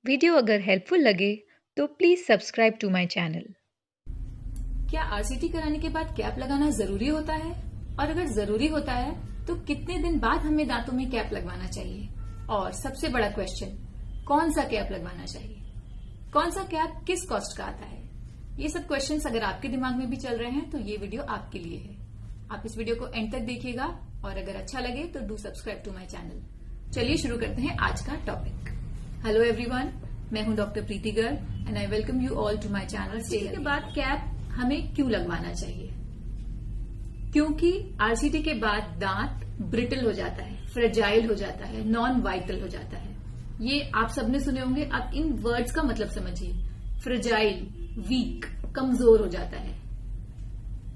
Video अगर helpful लगे तो please subscribe to my channel. क्या आरसीटी कराने के बाद कैप लगाना जरूरी होता है? और अगर जरूरी होता है तो कितने दिन बाद हमें दांतों में कैप लगवाना चाहिए? और सबसे बड़ा क्वेश्चन, कौन सा कैप लगवाना चाहिए? कौन सा कैप किस कॉस्ट का आता है? ये सब क्वेश्चंस अगर आपके दिमाग में भी चल रहे हैं तो ये वीडियो आपके लिए है। आप इस वीडियो को एंड तक देखिएगा और अगर अच्छा लगे तो do subscribe to my channel. चलिए शुरू करते हैं आज का टॉपिक। हेलो एवरीवन, मैं हूं doctor Preeti Garg and I welcome you all to my channel. इसके बाद कैप हमें क्यों लगवाना चाहिए? क्योंकि आरसीटी के बाद दांत ब्रिटल हो जाता है, फ्रेजाइल हो जाता है, नॉन वाइटल हो जाता है। ये आप सबने सुने होंगे। आप इन वर्ड्स का मतलब समझिए। फ्रेजाइल, वीक, कमजोर हो जाता है।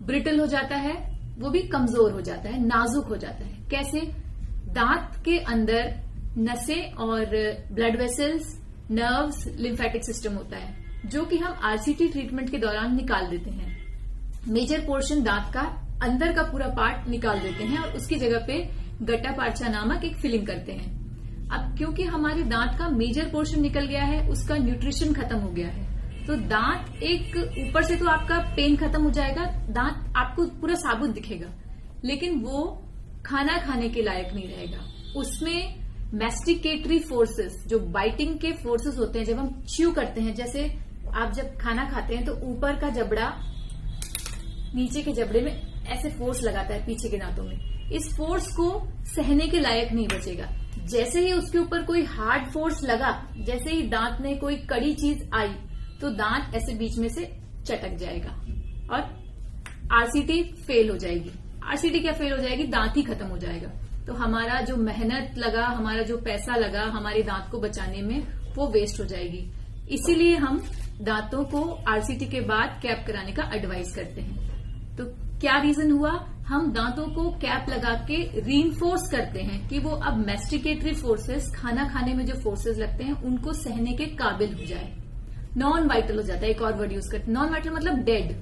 ब्रिटल हो जाता है, वो भी कमजोर हो जाता है, नाजुक हो जाता है। कैसे? दांत के अंदर नसें और blood vessels, nerves, lymphatic system होता है जो कि हम आरसीटी ट्रीटमेंट के दौरान निकाल देते हैं। मेजर पोर्शन दांत का अंदर का पूरा पार्ट निकाल देते हैं और उसकी जगह पे गट्टा पार्चा नामक एक फिलिंग करते हैं। अब क्योंकि हमारे दांत का मेजर पोर्शन निकल गया है, उसका न्यूट्रिशन खत्म हो गया है, तो दांत एक ऊपर से तो आपका पेन खत्म हो जाएगा, दांत आपको पूरा साबुत दिखेगा, लेकिन वो खाना खाने के लायक नहीं रहेगा। उसमें मैस्टिकेटरी फोर्सेस, जो बाइटिंग के फोर्सेस होते हैं, जब हम च्यू करते हैं, जैसे आप जब खाना खाते हैं तो ऊपर का जबड़ा नीचे के जबड़े में ऐसे फोर्स लगाता है पीछे के दांतों में, इस फोर्स को सहने के लायक नहीं बचेगा। जैसे ही उसके ऊपर कोई हार्ड फोर्स लगा, जैसे ही दांत में कोई कड़ी चीज आई, तो दांत ऐसे बीच में से चटक जाएगा और आरसीटी फेल हो जाएगी। आरसीटी क्या फेल हो जाएगी? दांत ही खत्म हो जाएगा। तो हमारा जो मेहनत लगा, हमारा जो पैसा लगा हमारे दांत को बचाने में, वो वेस्ट हो जाएगी। इसीलिए हम दांतों को आरसीटी के बाद कैप कराने का एडवाइस करते हैं। तो क्या रीजन हुआ? हम दांतों को कैप लगा के रीइंफोर्स करते हैं कि वो अब मैस्टिकेटरी फोर्सेस, खाना खाने में जो फोर्सेस लगते हैं, उनको सहने के काबिल हो जाए। नॉन वाइटल हो जाता है। एक और वर्ड यूज करते हैं, नॉन वाइटल मतलब डेड।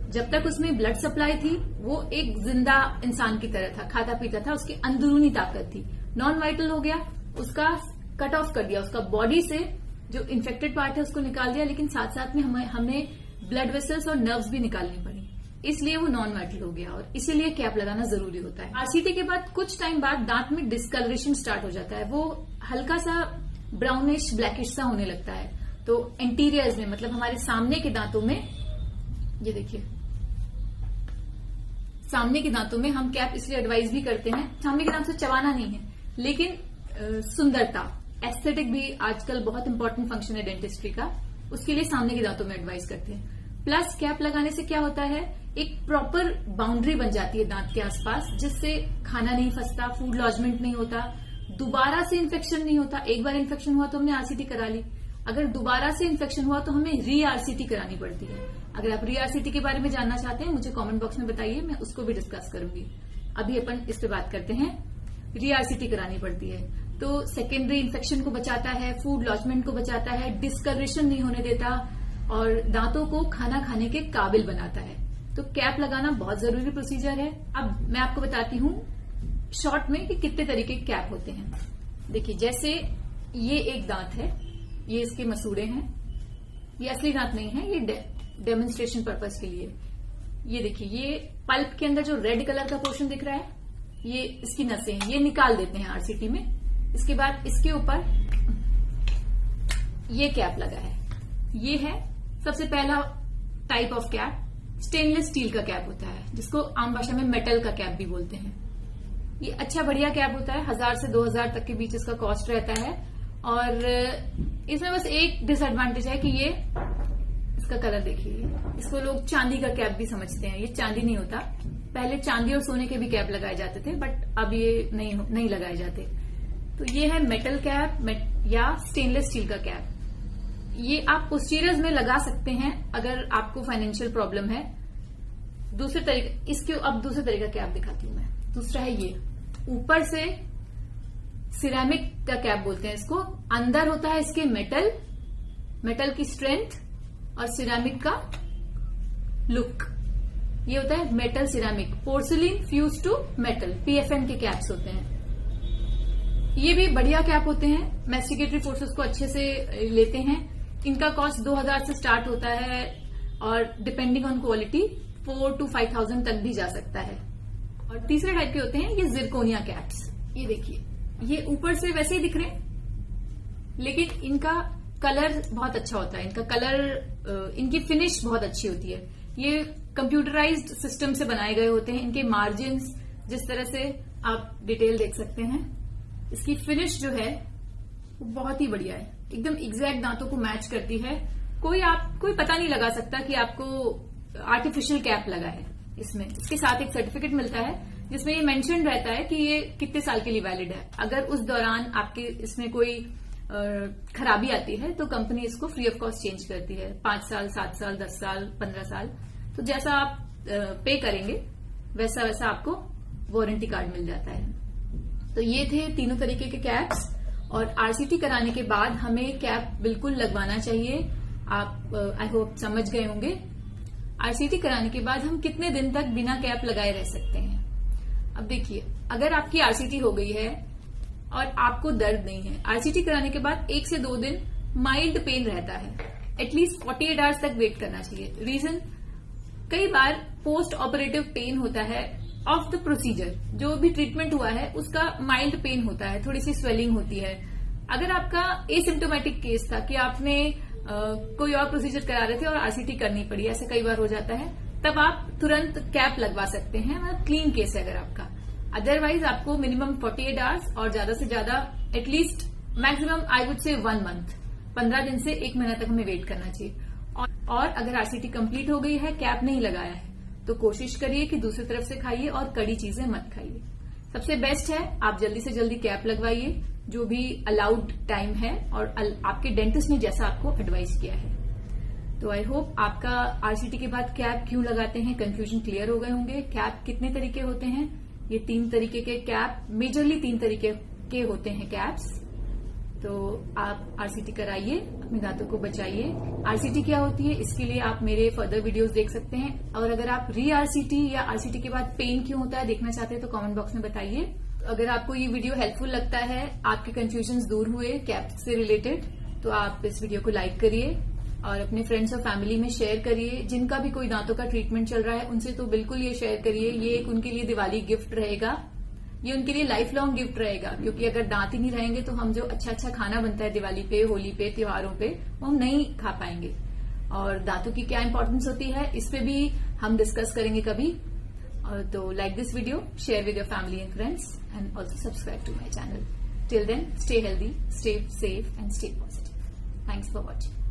जब तक उसमें ब्लड सप्लाई थी वो एक जिंदा इंसान की तरह था, खाता पीता था, उसकी अंदरूनी ताकत थी। नॉन वाइटल हो गया, उसका कट ऑफ कर दिया, उसका बॉडी से जो इन्फेक्टेड पार्ट है उसको निकाल दिया, लेकिन साथ साथ में हमें ब्लड वेसल्स और नर्व्स भी निकालनी पड़ी, इसलिए वो नॉन वाइटल हो गया और इसीलिए कैप लगाना जरूरी होता है। आरसीटी के बाद कुछ टाइम बाद दांत में डिस्कलरेशन स्टार्ट हो जाता है, वो हल्का सा ब्राउनिश ब्लैकिश सा होने लगता है। तो एंटीरियर्स में, मतलब हमारे सामने के दांतों में, ये देखिए सामने के दांतों में हम कैप इसलिए एडवाइस भी करते हैं, सामने के दांत से चबाना नहीं है, लेकिन सुंदरता, एस्थेटिक भी आजकल बहुत इंपॉर्टेंट फंक्शन है डेंटिस्ट्री का, उसके लिए सामने के दांतों में एडवाइस करते हैं। प्लस कैप लगाने से क्या होता है, एक प्रॉपर बाउंड्री बन जाती है दांत के आसपास, जिससे खाना नहीं फंसता, फूड लॉजमेंट नहीं होता, दोबारा से इन्फेक्शन नहीं होता। एक बार इन्फेक्शन हुआ तो हमने आरसीटी करा ली, अगर दोबारा से इन्फेक्शन हुआ तो हमें री आरसीटी करानी पड़ती है। अगर आप री आरसीटी के बारे में जानना चाहते हैं मुझे कमेंट बॉक्स में बताइए, मैं उसको भी डिस्कस करूंगी। अभी अपन इस पे बात करते हैं। री आरसीटी करानी पड़ती है तो सेकेंडरी इन्फेक्शन को बचाता है, फूड लॉजमेंट को बचाता है, डिस्कलरेशन नहीं होने देता और दांतों को खाना खाने के काबिल बनाता है। तो कैप लगाना बहुत जरूरी प्रोसीजर है। अब मैं आपको बताती हूँ शॉर्ट में कि कितने तरीके के कैप होते हैं। देखिए, जैसे ये एक दांत है, ये इसके मसूड़े हैं, ये असली दांत नहीं है, ये डेमोन्स्ट्रेशन पर्पस के लिए। ये देखिए, ये पल्प के अंदर जो रेड कलर का पोर्शन दिख रहा है, ये इसकी नसें हैं, ये निकाल देते हैं आरसीटी में। इसके बाद इसके ऊपर ये कैप लगा है, ये है सबसे पहला type of cap. Stainless steel का कैप होता है, जिसको आम भाषा में मेटल का कैप भी बोलते हैं। ये अच्छा बढ़िया कैप होता है, 1000 से 2000 तक के बीच इसका कॉस्ट रहता है। और इसमें बस एक डिसएडवांटेज है कि ये, इसका कलर देखिए, इसको लोग चांदी का कैप भी समझते हैं, ये चांदी नहीं होता। पहले चांदी और सोने के भी कैप लगाए जाते थे, बट अब ये नहीं लगाए जाते। तो ये है मेटल कैप या स्टेनलेस स्टील का कैप। ये आप पोस्टीरियर्स में लगा सकते हैं अगर आपको फाइनेंशियल प्रॉब्लम है। दूसरे तरीके, इसके अब दूसरे तरीके का कैप दिखाती हूं मैं। दूसरा है ये, ऊपर से सिरेमिक का कैप बोलते हैं इसको, अंदर होता है इसके मेटल की स्ट्रेंथ और सिरेमिक का लुक। ये होता है metal ceramic, porcelain fuse to metal, PFM के कैप्स होते हैं। ये भी बढ़िया कैप होते हैं, मैस्टिकेटरी फोर्सेस को अच्छे से लेते हैं। इनका कॉस्ट 2000 से स्टार्ट होता है और डिपेंडिंग ऑन क्वालिटी 4 to 5000 तक भी जा सकता है। और तीसरे टाइप के होते हैं ये जिरकोनिया कैप्स। ये देखिए, ये ऊपर से वैसे ही दिख रहे हैं लेकिन इनका कलर बहुत अच्छा होता है। इनका कलर, इनकी फिनिश बहुत अच्छी होती है। ये कंप्यूटराइज्ड सिस्टम से बनाए गए होते हैं। इनके मार्जिन्स जिस तरह से आप डिटेल देख सकते हैं, इसकी फिनिश जो है वो बहुत ही बढ़िया है, एकदम एग्जैक्ट दांतों को मैच करती है। कोई पता नहीं लगा सकता कि आपको आर्टिफिशियल कैप लगा है इसमें। इसके साथ एक सर्टिफिकेट मिलता है जिसमें ये मेंशन रहता है कि ये कितने साल के लिए वैलिड है। अगर उस दौरान आपके इसमें कोई खराबी आती है तो कंपनी इसको फ्री ऑफ कॉस्ट चेंज करती है। 5 साल, 7 साल, 10 साल, 15 साल, तो जैसा आप पे करेंगे वैसा वैसा आपको वारंटी कार्ड मिल जाता है। तो ये थे तीनों तरीके के कैप्स। और आरसीटी कराने के बाद हमें कैप बिल्कुल लगवाना चाहिए। आप आई होप समझ गए होंगे। आरसीटी कराने के बाद हम कितने दिन तक बिना कैप लगाए रह सकते हैं। अब देखिए, अगर आपकी आरसीटी हो गई है और आपको दर्द नहीं है, आरसीटी कराने के बाद 1 से 2 दिन माइल्ड पेन रहता है, एटलीस्ट 48 आवर्स तक वेट करना चाहिए। रीजन, कई बार पोस्ट ऑपरेटिव पेन होता है ऑफ द प्रोसीजर, जो भी ट्रीटमेंट हुआ है उसका माइल्ड पेन होता है, थोड़ी सी स्वेलिंग होती है। अगर आपका एसिम्टोमेटिक केस था कि आपने कोई और प्रोसीजर करा रहे थे और आरसीटी करनी पड़ी, ऐसा कई बार हो जाता है, तब आप तुरंत कैप लगवा सकते हैं, मतलब क्लीन केस है अगर आपका। अदरवाइज आपको मिनिमम 48 आवर्स और ज्यादा से ज्यादा at least maximum I would say 1 month, 15 दिन से 1 महीना तक हमें वेट करना चाहिए। और अगर आरसीटी कंप्लीट हो गई है, कैप नहीं लगाया है, तो कोशिश करिए कि दूसरी तरफ से खाइए और कड़ी चीजें मत खाइए। सबसे बेस्ट है आप जल्दी से जल्दी कैप लगवाइए, जो भी अलाउड टाइम है और आपके डेंटिस्ट ने जैसा आपको एडवाइस किया है। तो आई होप आपका आरसीटी के बाद कैप क्यों लगाते हैं कंफ्यूजन क्लियर हो गए होंगे। कैप कितने तरीके होते हैं, ये 3 तरीके के कैप, मेजरली 3 तरीके के होते हैं कैप्स। तो आप आरसीटी कराइए, अपने दांतों को बचाइए। आरसीटी क्या होती है इसके लिए आप मेरे फर्दर वीडियोस देख सकते हैं। और अगर आप री आरसीटी या आरसीटी के बाद पेन क्यों होता है देखना चाहते हैं तो कमेंट बॉक्स में बताइए। अगर आपको ये वीडियो हेल्पफुल लगता है, आपके कंफ्यूजन दूर हुए कैप से रिलेटेड, तो आप इस वीडियो को लाइक करिए और अपने फ्रेंड्स और फैमिली में शेयर करिए। जिनका भी कोई दांतों का ट्रीटमेंट चल रहा है उनसे तो बिल्कुल ये शेयर करिए। ये एक उनके लिए दिवाली गिफ्ट रहेगा, ये उनके लिए लाइफ लॉन्ग गिफ्ट रहेगा, क्योंकि अगर दांत ही नहीं रहेंगे तो हम जो अच्छा अच्छा खाना बनता है दिवाली पे, होली पे, त्योहारों पे, वो हम नहीं खा पाएंगे। और दांतों की क्या इंपॉर्टेंस होती है इस पे भी हम डिस्कस करेंगे कभी। तो like this video, share with your family and friends and also subscribe to my channel. Till then, stay healthy, stay safe and stay positive. Thanks for watching.